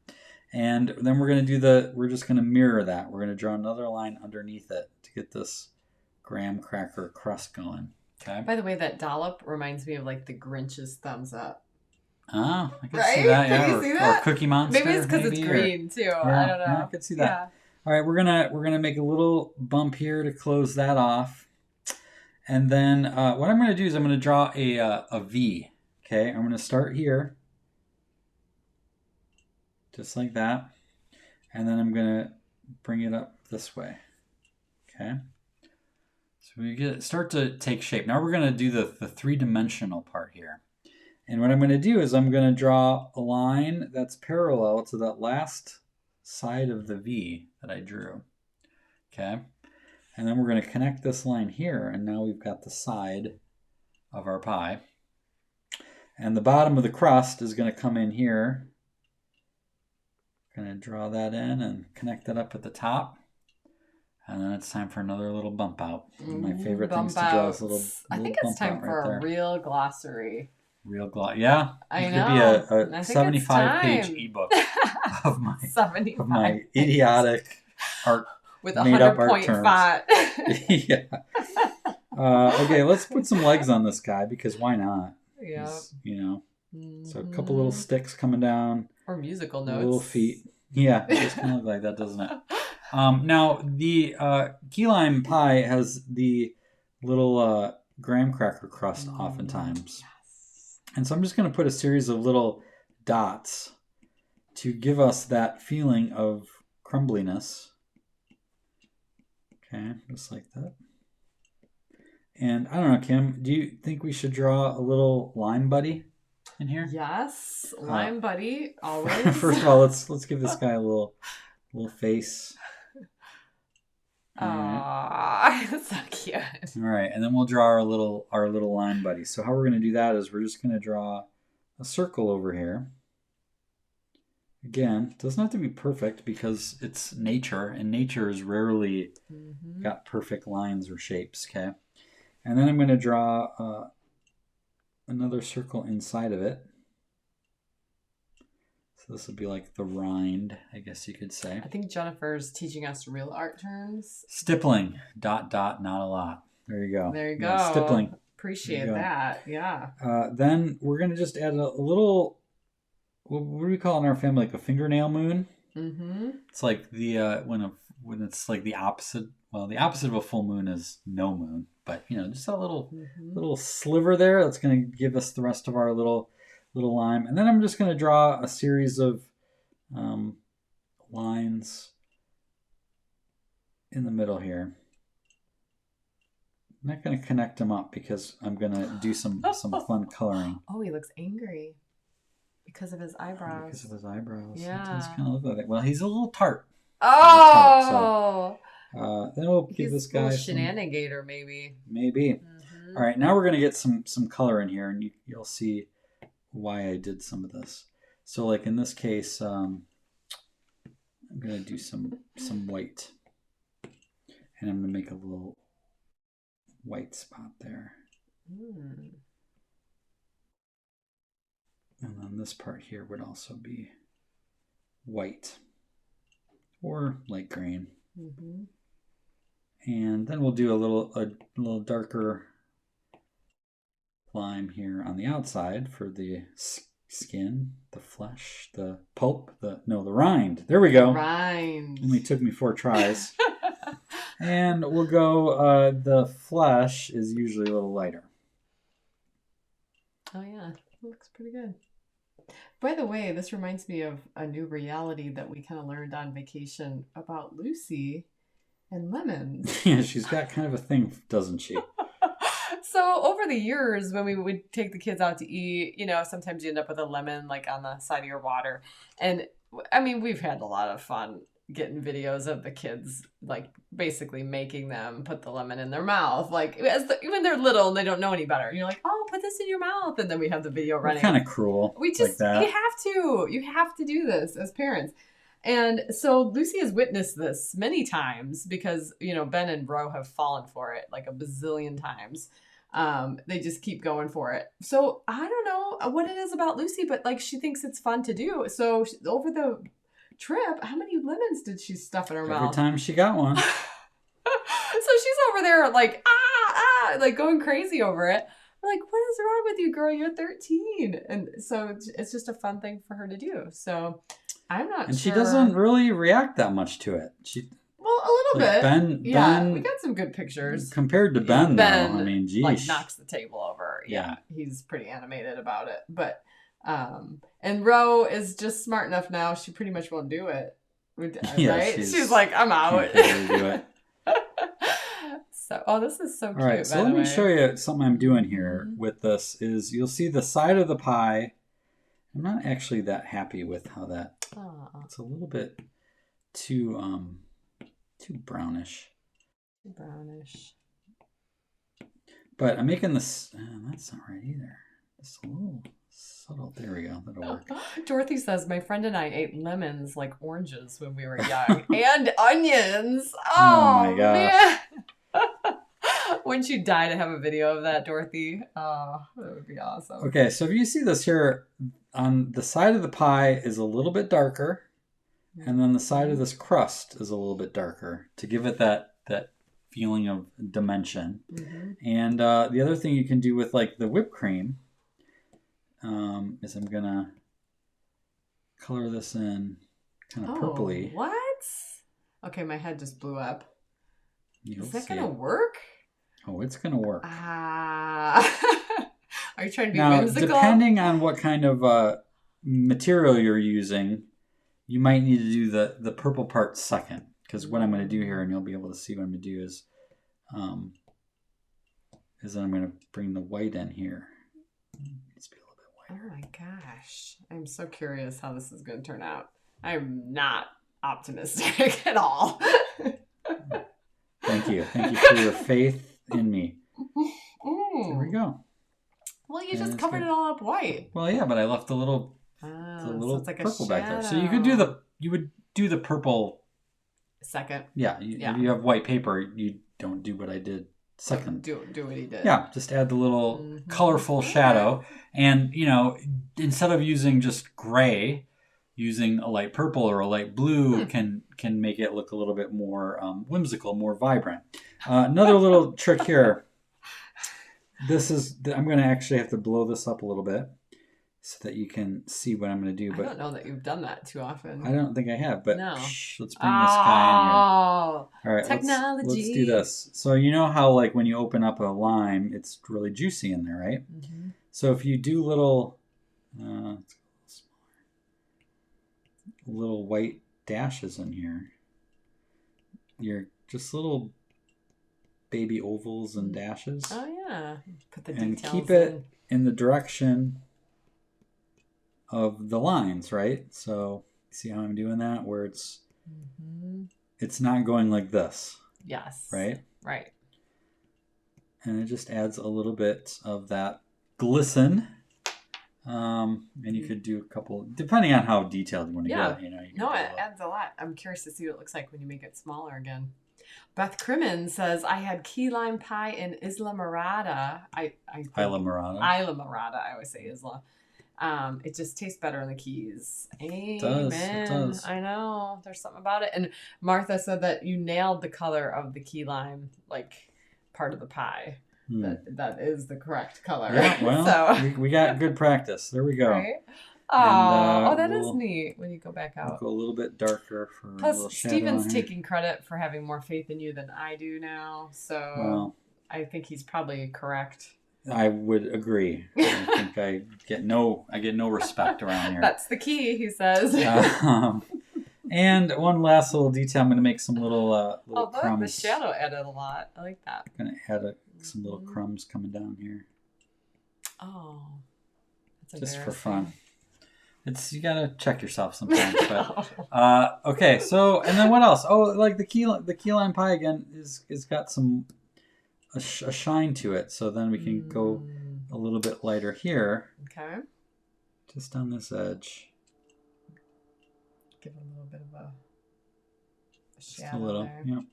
And then we're going to we're just going to mirror that. We're going to draw another line underneath it to get this graham cracker crust going. Okay. By the way, that dollop reminds me of like the Grinch's thumbs up. Oh, I can Right? see that. Can Yeah, you see that? Or Cookie Monster. Maybe it's because it's green too. Yeah, I don't know. Yeah, I can see that. Yeah. All right, we're gonna make a little bump here to close that off, and then what I'm gonna do is I'm gonna draw a V. Okay, I'm gonna start here, just like that, and then I'm gonna bring it up this way. Okay, so So we start to take shape. Now we're going to do the three-dimensional part here. And what I'm going to do is I'm going to draw a line that's parallel to that last side of the V that I drew. Okay. And then we're going to connect this line here, and now we've got the side of our pie. And the bottom of the crust is going to come in here. Going to draw that in and connect that up at the top. And then it's time for another little bump out. My favorite things to draw is little I think it's time for a real glossary. Real gloss. Yeah. I know. It could be a 75-page ebook of my idiotic art with a 100-point font. Yeah. Okay, let's put some legs on this guy because why not? Yeah. You know. So a couple little sticks coming down. Or musical notes. Little feet. Yeah, it just kind of look like that, doesn't it? Now, the key lime pie has the little graham cracker crust oftentimes. Yes. And so I'm just going to put a series of little dots to give us that feeling of crumbliness. Okay, just like that. And I don't know, Kim, do you think we should draw a little lime buddy in here? Yes, lime buddy, always. First of all, let's give this guy a little face. Aww, it's so cute. All right, and then we'll draw our little lime buddy. So how we're going to do that is we're just going to draw a circle over here. Again, it doesn't have to be perfect because it's nature, and nature is rarely got perfect lines or shapes, okay? And then I'm going to draw another circle inside of it. So this would be like the rind, I guess you could say. I think Jennifer's teaching us real art terms. Stippling, ... not a lot. There you go. There you go. Yeah, stippling. Appreciate that, yeah. Then we're going to just add a little, what do we call it in our family, like a fingernail moon? Mm-hmm. It's like the, when it's like the opposite, well, the opposite of a full moon is no moon. But, you know, just a little sliver there. That's going to give us the rest of our little lime. And then I'm just going to draw a series of lines in the middle here. I'm not going to connect them up because I'm going to do some fun coloring. Oh, he looks angry because of his eyebrows. Because of his eyebrows. Yeah. It does kind of look like that. Well, he's a little tart. Oh! Then we'll give this guy some shenanigator, maybe. Maybe. All right, now we're going to get some color in here, and you'll see why I did some of this. So, like in this case, I'm going to do some white, and I'm going to make a little white spot there. And then this part here would also be white or light green. And then we'll do a little darker lime here on the outside for the skin, the flesh, the pulp, the rind. There we go. Rind. Only took me 4 tries. And we'll go, the flesh is usually a little lighter. Oh yeah, it looks pretty good. By the way, this reminds me of a new reality that we kind of learned on vacation about Lucy and lemons. Yeah, she's got kind of a thing, doesn't she? So over the years, when we would take the kids out to eat, you know, sometimes you end up with a lemon like on the side of your water. And I mean, we've had a lot of fun getting videos of the kids, like basically making them put the lemon in their mouth. Like even they're little and they don't know any better. You're like, oh, put this in your mouth. And then we have the video running. Kind of cruel. We just, like you have to do this as parents. And so Lucy has witnessed this many times because, you know, Ben and Ro have fallen for it like a bazillion times. They just keep going for it. So I don't know what it is about Lucy, but like she thinks it's fun to do. So over the trip, how many lemons did she stuff in her mouth? Every time she got one. So she's over there like, like going crazy over it. We're like, what is wrong with you, girl? You're 13. And so it's just a fun thing for her to do. So I'm not sure. And she doesn't really react that much to it. Well, a little bit. Ben, we got some good pictures. Compared to Ben, though, I mean, geez. Like knocks the table over. Yeah. He's pretty animated about it. But, and Ro is just smart enough now. She pretty much won't do it. Right? She's like, I'm out. Do it. So, oh, this is so cute. All right, so let me show you something I'm doing here with this. Is you'll see the side of the pie. I'm not actually that happy with how that. It's a little bit too brownish. Brownish. But I'm making this. That's not right either. It's a little subtle. There we go. That'll work. Dorothy says, my friend and I ate lemons like oranges when we were young. And onions. Oh, my gosh. man. Wouldn't you die to have a video of that, Dorothy? Oh, that would be awesome. Okay, so if you see this here, on the side of the pie is a little bit darker. And then the side of this crust is a little bit darker to give it that feeling of dimension. And the other thing you can do with like the whipped cream is I'm gonna color this in kind of purpley. What? Okay, my head just blew up. Is that gonna it. work? Oh, it's gonna work. Are you trying to be Now, whimsical? depending on what kind of material you're using, you might need to do the purple part second. Because what I'm going to do here, and you'll be able to see what I'm going to do is I'm going to bring the white in here. It needs to be a little bit whiter. Oh my gosh. I'm so curious how this is going to turn out. I'm not optimistic at all. Thank you. Thank you for your faith in me. There we go. Well, you just covered it all up white. Well, yeah, but I left the little so it's like purple a back there. So shadow. you would do the purple. Second. Yeah, if you have white paper, you don't do what I did second. Do what he did. Yeah, just add the little colorful shadow. And, instead of using just gray, using a light purple or a light blue can make it look a little bit more whimsical, more vibrant. Another little trick here. I'm going to actually have to blow this up a little bit so that you can see what I'm going to do. But I don't know that you've done that too often. I don't think I have, but No. let's bring this guy in here. All right, technology. let's do this. So you know how like when you open up a lime, it's really juicy in there, right? So if you do little white dashes in here, you're just little baby ovals and dashes. Oh yeah. Put the and details keep it in the direction of the lines, right? So see how I'm doing that, where it's not going like this. Yes. Right? Right. And it just adds a little bit of that glisten. And you could do a couple, depending on how detailed you want to get. You can No, do it adds a lot. I'm curious to see what it looks like when you make it smaller again. Beth Crimmins says, I had key lime pie in Isla Morada. Isla Morada. Isla Morada. I always say Isla. It just tastes better in the Keys. Amen. It does. I know. There's something about it. And Martha said that you nailed the color of the key lime, like part of the pie. That is the correct color. Yeah, well, we got good practice. There we go. Right? That is neat when you go back out. We'll go a little bit darker for a little Plus, shadow Steven's on here. taking credit for having more faith in you than I do now. So I think he's probably correct. I would agree. I think I get no respect around here. That's the key, he says. And one last little detail. I'm going to make some little crumbs. The shadow added a lot. I like that. I'm going to add some little crumbs coming down here. Oh, that's just for embarrassing. fun. You got to check yourself sometimes. But okay. So and then what else? Oh, like the key lime pie again is got a shine to it. So then we can go a little bit lighter here. Okay. Just on this edge. Give it a little bit of a shadow. Just a little. there. Yep.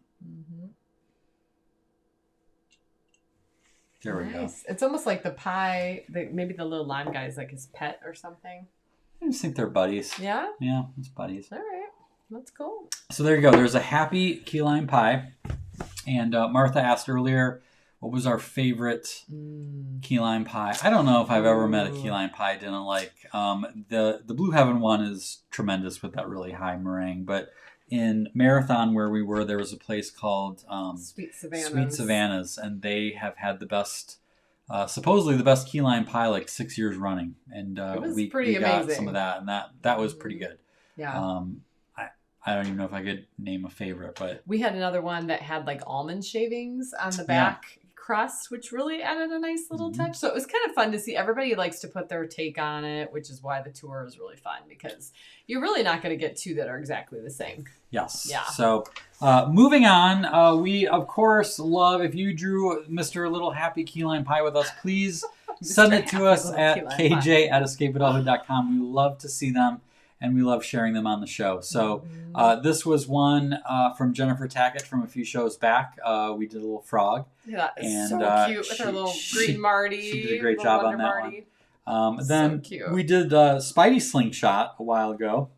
There we go. It's almost like the pie. Maybe the little lime guy is like his pet or something. I just think they're buddies. Yeah? Yeah, it's buddies. All right. That's cool. So there you go. There's a happy key lime pie. And Martha asked earlier, what was our favorite key lime pie? I don't know if I've ever met a key lime pie I didn't like. The Blue Heaven one is tremendous with that really high meringue. But in Marathon where we were, there was a place called Sweet Savannah's. And they have had the best, supposedly the best key lime pie like 6 years running. And it was we pretty got amazing. some of that. And that was pretty good. Yeah. I don't even know if I could name a favorite, but We had another one that had like almond shavings on the back crust, which really added a nice little touch. So it was kind of fun to see. Everybody likes to put their take on it, which is why the tour is really fun, because you're really not going to get two that are exactly the same. yes. Yeah. So moving on, we of course love, if you drew Mr. Little Happy Key Lime Pie with us, please send it to us at kj@escapeadulthood.com. We love to see them, and we love sharing them on the show. So this was one from Jennifer Tackett from a few shows back. We did a little frog. Yeah, it's And, so cute with her little green Marty. She did a great little job on Wonder that Marty. one. Then cute. we did Spidey Slingshot a while ago.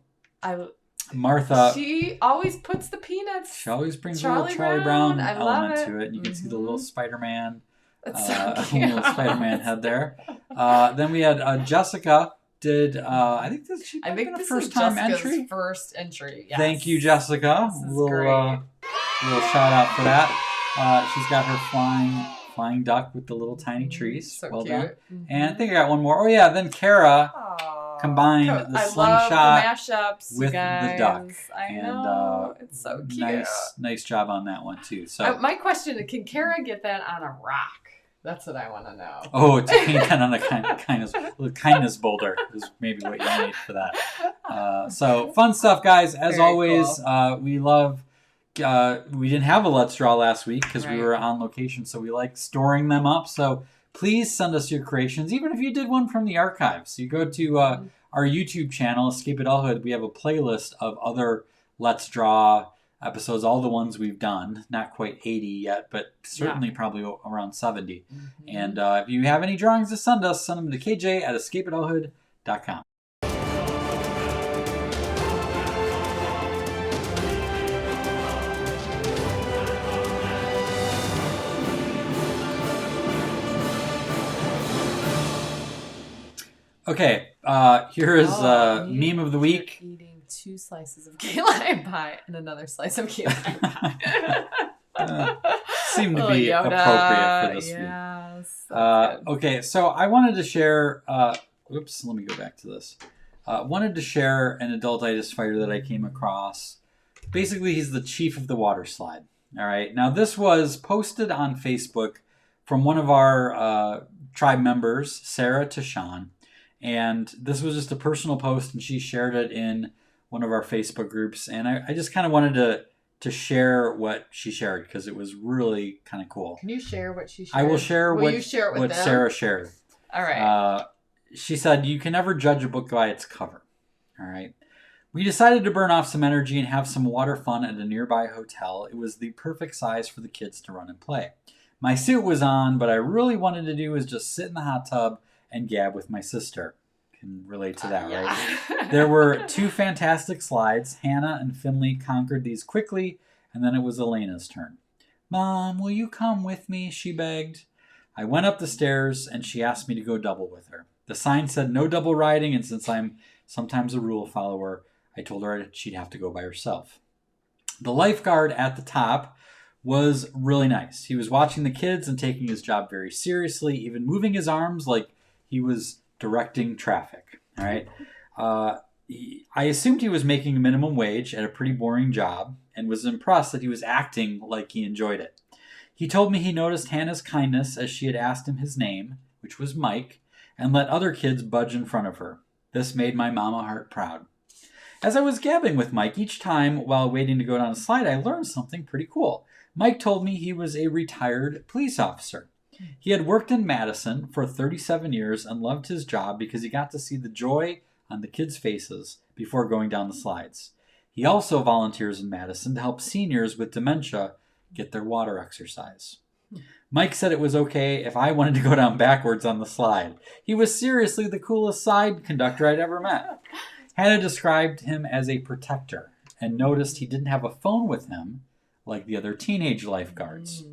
Martha, She always puts the peanuts. she always brings a Charlie little Charlie Brown Brown. I love element it. to it. And you can see the little Spider-Man, That's so cute. little Spider-Man head there. Then we had Jessica did, I think this she might have been a this first is time Jessica's entry. first entry. Yes. Thank you, Jessica. This is Little shout out for that. She's got her flying duck with the little tiny trees. So well cute. done. Mm-hmm. And I think I got one more. Oh yeah, then Kara Aw. combined the I slingshot love the mashups, you with guys. the duck. I And know. It's so cute. nice job on that one too. So My question is, can Kara get that on a rock? That's what I want to know. oh, to paint that on a kindness boulder is maybe what you need for that. So fun stuff, guys. As Very always, cool. we love. We didn't have a Let's Draw last week because we Right. were on location, so we like storing them up. So please send us your creations, even if you did one from the archives. You go to our YouTube channel, Escape Adulthood. We have a playlist of other Let's Draw episodes, all the ones we've done. Not quite 80 yet, but certainly probably around 70. Mm-hmm. And if you have any drawings to send us, send them to kj@escapeadulthood.com. Okay, here is meme of the week. Eating 2 slices of key lime pie and another slice of key lime pie. Seemed to Little be Yoda. appropriate for this week. Yes. that's good. Okay, so I wanted to share. Oops, let me go back to this. Wanted to share an Adultitis Fighter that I came across. Basically, he's the chief of the water slide. All right. Now, this was posted on Facebook from one of our tribe members, Sarah Tashan. And this was just a personal post, and she shared it in one of our Facebook groups. And I just kind of wanted to share what she shared because it was really kind of cool. Can you share what she shared? I will share Will you share it with what them? Sarah shared. All right. She said, "You can never judge a book by its cover." All right. We decided to burn off some energy and have some water fun at a nearby hotel. It was the perfect size for the kids to run and play. My suit was on, but I really wanted to do was just sit in the hot tub and gab with my sister. Can relate to that, right? There were 2 fantastic slides. Hannah and Finley conquered these quickly, and then it was Elena's turn. "Mom, will you come with me?" she begged. I went up the stairs, and she asked me to go double with her. The sign said no double riding, and since I'm sometimes a rule follower, I told her she'd have to go by herself. The lifeguard at the top was really nice. He was watching the kids and taking his job very seriously, even moving his arms like he was directing traffic. All right. I assumed he was making minimum wage at a pretty boring job and was impressed that he was acting like he enjoyed it. He told me he noticed Hannah's kindness as she had asked him his name, which was Mike, and let other kids budge in front of her. This made my mama heart proud. As I was gabbing with Mike each time while waiting to go down a slide, I learned something pretty cool. Mike told me he was a retired police officer. He had worked in Madison for 37 years and loved his job because he got to see the joy on the kids' faces before going down the slides. He also volunteers in Madison to help seniors with dementia get their water exercise. Mike said it was okay if I wanted to go down backwards on the slide. He was seriously the coolest slide conductor I'd ever met. Hannah described him as a protector and noticed he didn't have a phone with him like the other teenage lifeguards.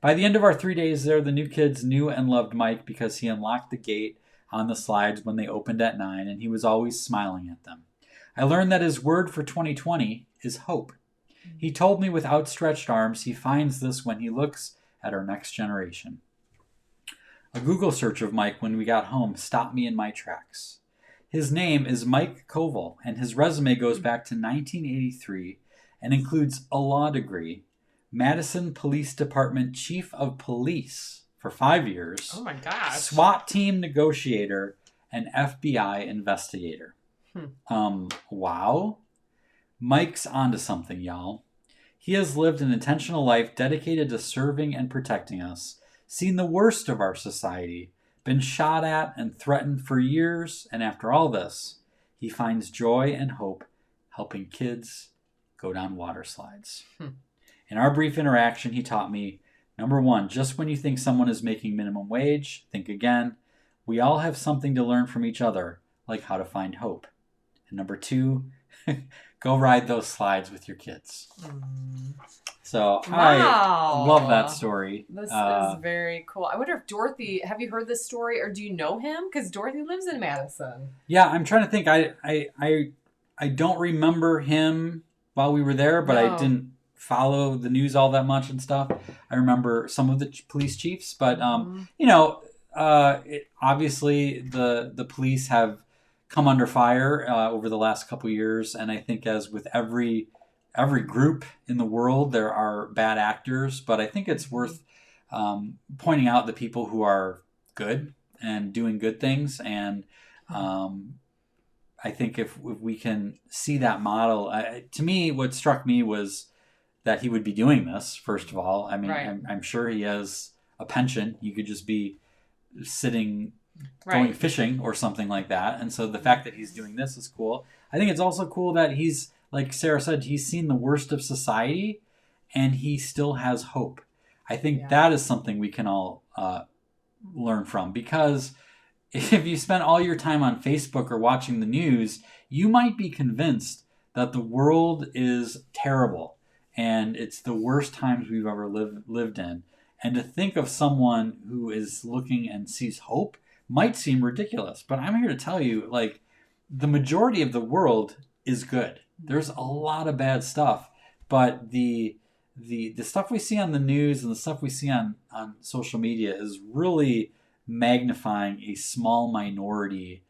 By the end of our 3 days there, the new kids knew and loved Mike because he unlocked the gate on the slides when they opened at 9, and he was always smiling at them. I learned that his word for 2020 is hope. He told me with outstretched arms he finds this when he looks at our next generation. A Google search of Mike when we got home stopped me in my tracks. His name is Mike Koval, and his resume goes back to 1983 and includes a law degree, Madison Police Department Chief of Police for 5 years, Oh my gosh. SWAT team negotiator, and FBI investigator. Wow. Mike's onto something, y'all. He has lived an intentional life dedicated to serving and protecting us, seen the worst of our society, been shot at and threatened for years, and after all this, he finds joy and hope helping kids go down water slides. In our brief interaction, he taught me, number one, just when you think someone is making minimum wage, think again. We all have something to learn from each other, like how to find hope. And number two, go ride those slides with your kids. So I love that story. This is very cool. I wonder if Dorothy, have you heard this story or do you know him? Because Dorothy lives in Madison. Yeah, I'm trying to think. I don't remember him while we were there, but I didn't follow the news all that much and stuff. I remember some of the police chiefs, but obviously the police have come under fire over the last couple years, and I think as with every group in the world, there are bad actors, but I think it's worth pointing out the people who are good and doing good things, and I think if we can see that model, to me, what struck me was that he would be doing this, first of all. I mean, Right. I'm sure he has a pension. You could just be sitting going fishing or something like that. And so the fact that he's doing this is cool. I think it's also cool that he's, like Sarah said, he's seen the worst of society and he still has hope. I think that is something we can all learn from, because if you spend all your time on Facebook or watching the news, you might be convinced that the world is terrible and it's the worst times we've ever lived in. And to think of someone who is looking and sees hope might seem ridiculous, but I'm here to tell you, like, the majority of the world is good. There's a lot of bad stuff, but the stuff we see on the news and the stuff we see on social media is really magnifying a small minority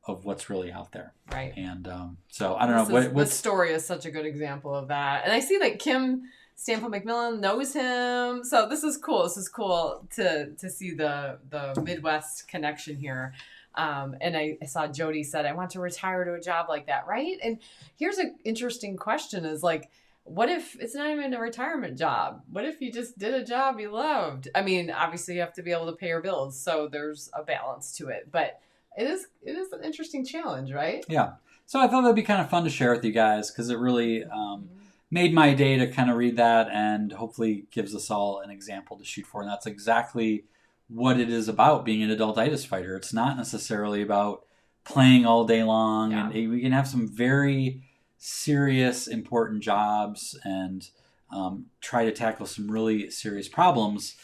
of what's really out there. Right. And so I don't know. This story is such a good example of that. And I see that Kim Stanfield McMillan knows him. So this is cool. This is cool to see the Midwest connection here. And I saw Jody said, I want to retire to a job like that, right? And here's an interesting question is like, what if it's not even a retirement job? What if you just did a job you loved? I mean, obviously you have to be able to pay your bills, so there's a balance to it. But it is an interesting challenge, right? Yeah. So I thought that'd be kind of fun to share with you guys, because it really made my day to kind of read that, and hopefully gives us all an example to shoot for. And that's exactly what it is about being an adultitis fighter. It's not necessarily about playing all day long, and we can have some very serious, important jobs and try to tackle some really serious problems,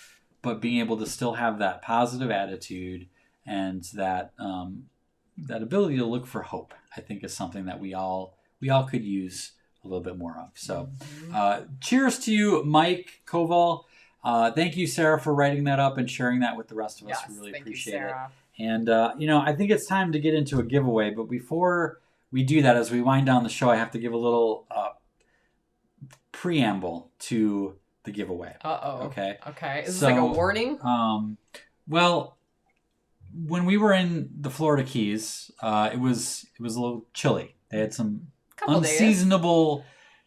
but being able to still have that positive attitude and that that ability to look for hope, I think, is something that we all could use a little bit more of. So cheers to you, Mike Koval. Thank you, Sarah, for writing that up and sharing that with the rest of us. We really appreciate it. And I think it's time to get into a giveaway, but before we do that, as we wind down the show, I have to give a little preamble to the giveaway. Okay. Is this like a warning? Well, when we were in the Florida Keys, it was a little chilly. They had some unseasonable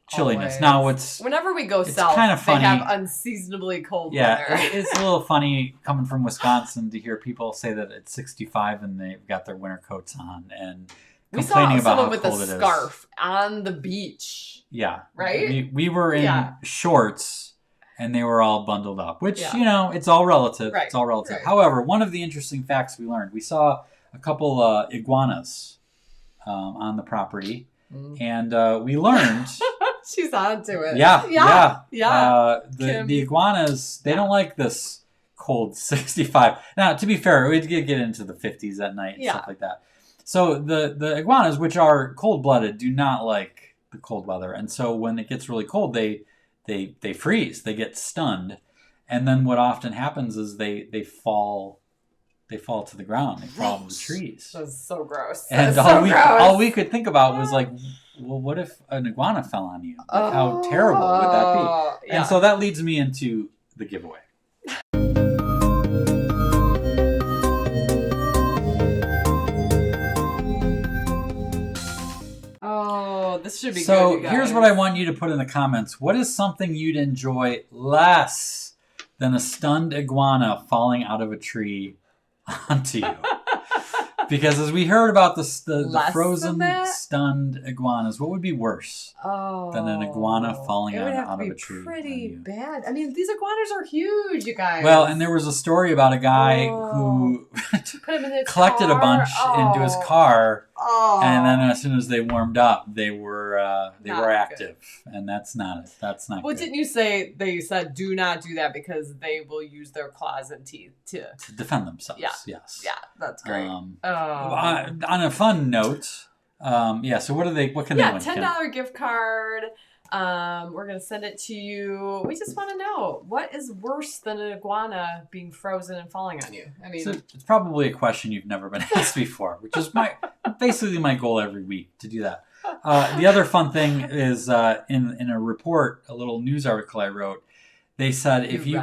chilliness. Always. Now whenever we go it's south, kind of funny. They have unseasonably cold weather. It's a little funny coming from Wisconsin to hear people say that it's 65 and they've got their winter coats on and complaining about how cold it is. We saw someone with a scarf on the beach. Yeah. Right? We were in shorts and they were all bundled up, which, it's all relative. Right. It's all relative. Right. However, one of the interesting facts we learned, we saw a couple iguanas on the property, and we learned... She's on to it. Yeah. The iguanas, they don't like this cold 65. Now, to be fair, we did get into the 50s at night and stuff like that. So the iguanas, which are cold-blooded, do not like the cold weather. And so when it gets really cold, they freeze. They get stunned. And then what often happens is they fall they fall to the ground. They fall to the trees. That's so gross. And That's so gross. all we trees. That's so gross. And That's all we could think about was like, well, what if an iguana fell on you? Like, how terrible would that be? Yeah. And so that leads me into the giveaway. Oh, this should be good. So you guys. here's what I want you to put in the comments. What is something you'd enjoy less than a stunned iguana falling out of a tree onto you? Because as we heard about the frozen stunned iguanas, what would be worse than an iguana falling out of a tree? Pretty bad. I mean, these iguanas are huge, you guys. Well, and there was a story about a guy who put him in his collected a bunch into his car, Oh. and then as soon as they warmed up, they were active, good. and that's not Well, good. didn't you say they said do not do that because they will use their claws and teeth to defend themselves? Yeah. Yes. Yeah, that's great. On a fun note, so what can they win? $10 gift card. We're gonna send it to you. We just want to know what is worse than an iguana being frozen and falling on you. I mean, So it's probably a question you've never been asked before, which is basically my goal every week to do that. The other fun thing is in a report, a little news article I wrote, they said if you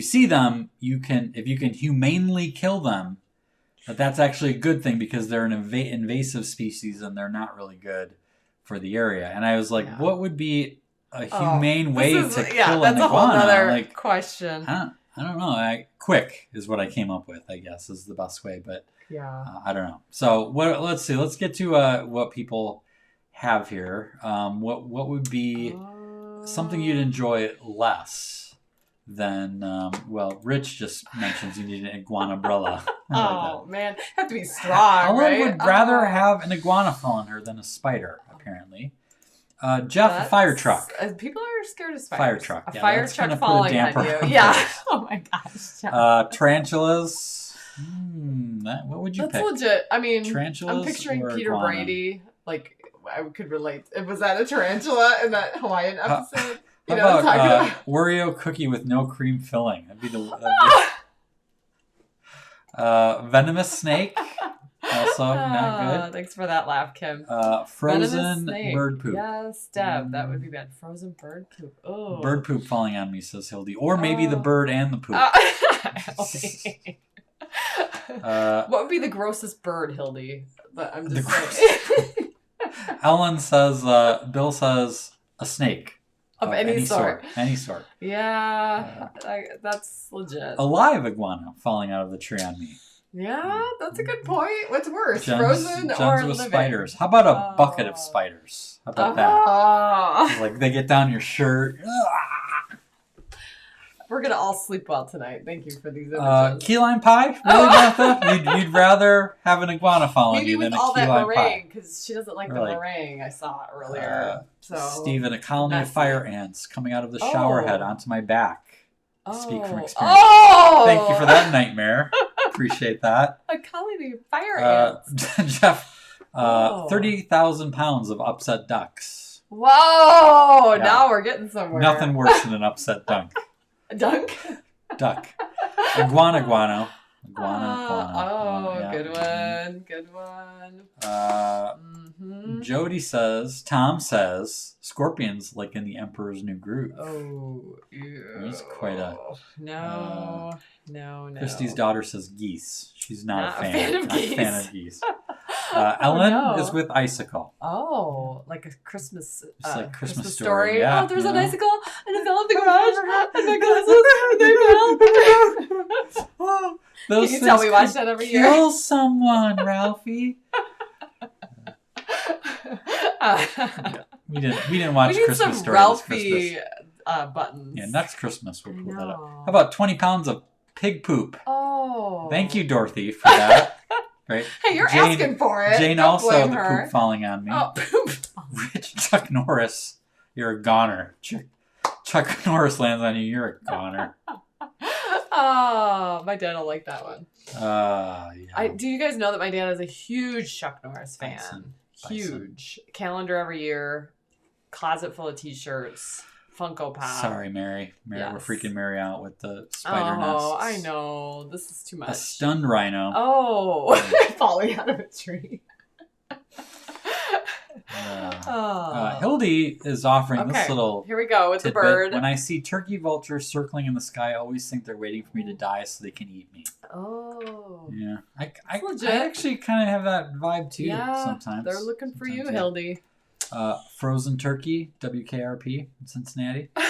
see them, if you can humanely kill them, that's actually a good thing because they're an invasive species and they're not really good for the area. And I was like, what would be a humane way to kill an iguana? That's a whole other question. I don't know. Quick is what I came up with, I guess, is the best way. But I don't know. So let's see. Let's get to what people have here. What would be something you'd enjoy less than, Rich just mentions you need an iguana umbrella. Man, have to be strong, Ellen right? would rather have an iguana fall on her than a spider, apparently. Jeff, a fire truck. People are scared of spiders. Fire truck. A fire that's gonna truck put a falling damper on you. on Yeah. things. Oh my gosh. Tarantulas. What would you pick? That's legit. I mean, Tarantulas I'm picturing or Peter iguana? Brady. Like, I could relate. Was that a tarantula in that Hawaiian episode? How about Oreo cookie with no cream filling? That'd be venomous snake. Also not good. Thanks for that laugh, Kim. Frozen bird poop. Yes, Deb. That would be bad. Frozen bird poop. Oh. Bird poop falling on me, says Hildy. Or maybe the bird and the poop. What would be the grossest bird, Hildy? But I'm just saying. Ellen says, Bill says, a snake. Of any sort. Any sort. Yeah, that's legit. A live iguana falling out of the tree on me. Yeah, that's a good point. What's worse, Jen's frozen or with living? spiders. How about a bucket of spiders? How about that? Oh. Like they get down your shirt. We're gonna all sleep well tonight. Thank you for these images. Key lime pie? Really, Martha? You'd rather have an iguana fall on you than a all key that lime meringue, pie. because she doesn't like Or the like, meringue. I saw it earlier. Stephen, a colony of fire ants coming out of the shower head onto my back. Speak from experience. Oh! Thank you for that nightmare. Appreciate that. A colony of fire ants. Jeff, 30,000 pounds of upset ducks. Whoa! Yeah. Now we're getting somewhere. Nothing worse than an upset dunk. Dunk? Duck. Iguana. Good one. Good one. Tom says, scorpions like in the Emperor's New Groove. Oh, ew. He's quite a... No. Christy's daughter says geese. She's not a fan. of geese. Not a fan of geese. Ellen is with icicle. Oh, like a Christmas. It's like Christmas story. Yeah, there's an icicle and it fell in the garage and my glasses and they fell. Those Can you tell we watch that every year? Kill someone, Ralphie. We didn't watch Christmas Story Ralphie this Christmas. Buttons. Yeah, next Christmas we'll pull that up. How about 20 pounds of pig poop? Oh. Thank you, Dorothy, for that. Great. Hey, you're asking for it. Jane Don't also blame the her. poop falling on me. Oh, poop. Rich Chuck Norris, you're a goner. Chuck Norris lands on you, you're a goner. Oh, my dad will like that one. Yeah. Do you guys know that my dad is a huge Chuck Norris fan? Bison. Huge. Calendar every year. Closet full of t-shirts. Funko Pop. Sorry, Mary. Yes. We're freaking Mary out with the spider nests. Oh, I know. This is too much. A stunned rhino. Oh, falling out of a tree. Hildy is offering this little here we go with tidbit. the bird. When I see turkey vultures circling in the sky, I always think they're waiting for me to die so they can eat me. Oh. Yeah. I legit. actually kind of have that vibe too sometimes. They're looking for you, yeah. Hildy. Frozen Turkey, WKRP in Cincinnati. I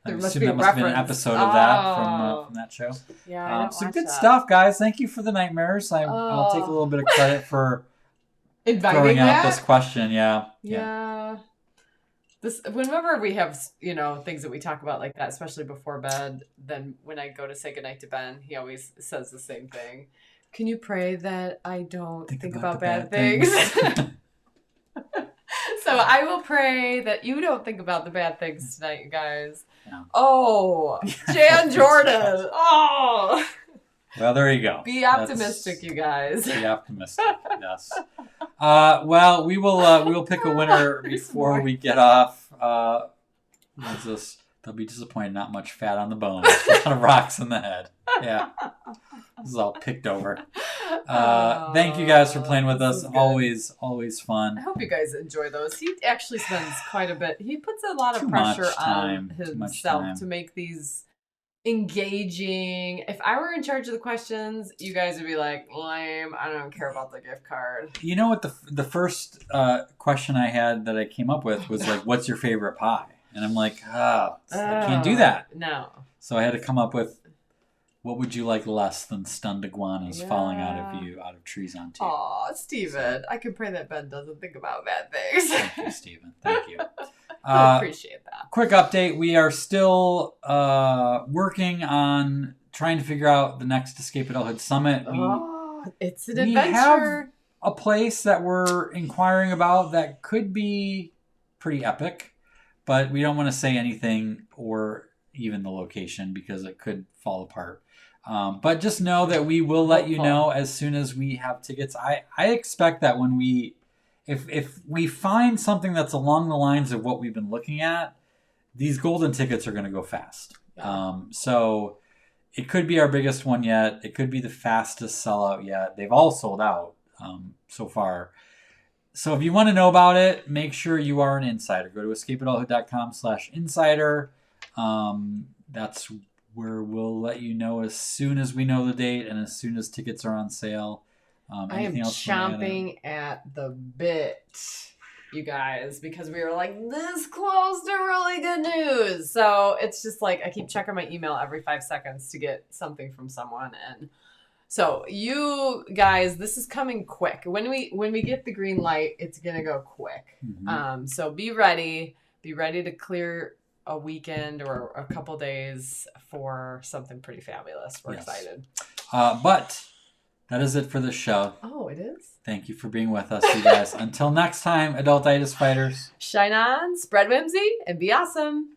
Must assume be that a must have been an reference. episode of that from that show. Yeah, I didn't so watch good that. stuff, guys. Thank you for the nightmares. I'll take a little bit of credit for Inviting throwing that? out this question. Yeah. This whenever we have things that we talk about like that, especially before bed, then when I go to say goodnight to Ben, he always says the same thing. Can you pray that I don't think about bad things? So I will pray that you don't think about the bad things tonight, you guys. Yeah. Oh, Jan Jordan. Oh. Well, there you go. Be optimistic, you guys. Be optimistic. Yes. Well, we will pick a winner before we get off. What's this? They'll be disappointed. Not much fat on the bones. A lot of rocks in the head. Yeah. This is all picked over. Thank you guys for playing with us. Always fun. I hope you guys enjoy those. He actually spends quite a bit. He puts a lot of Too pressure much time. on Too much himself time. to make these engaging. If I were in charge of the questions, you guys would be like, lame. I don't care about the gift card. You know what? The first question I had that I came up with was like, "What's your favorite pie?" And I'm like, I can't do that. No. So I had to come up with, what would you like less than stunned iguanas falling out of trees onto you? Aw, Steven. I can pray that Ben doesn't think about bad things. Thank you, Steven. Thank you. I appreciate that. Quick update. We are still working on trying to figure out the next Escape Adulthood Summit. It's an we adventure. have a place that we're inquiring about that could be pretty epic, but we don't want to say anything or even the location because it could fall apart. But just know that we will let you know as soon as we have tickets. I expect that when if we find something that's along the lines of what we've been looking at, these golden tickets are going to go fast. Yeah. So it could be our biggest one yet. It could be the fastest sellout yet. They've all sold out so far. So if you want to know about it, make sure you are an insider. Go to escapeadulthood.com/insider. That's where we'll let you know as soon as we know the date and as soon as tickets are on sale. I am chomping at the bit, you guys, because we were like this close to really good news. So it's just like I keep checking my email every 5 seconds to get something from someone. And so you guys, this is coming quick. When we get the green light, it's gonna go quick. Mm-hmm. So be ready to clear a weekend or a couple days for something pretty fabulous. We're excited. But that is it for this show. Oh, it is? Thank you for being with us, you guys. Until next time, Adultitis Fighters. Shine on, spread whimsy, and be awesome.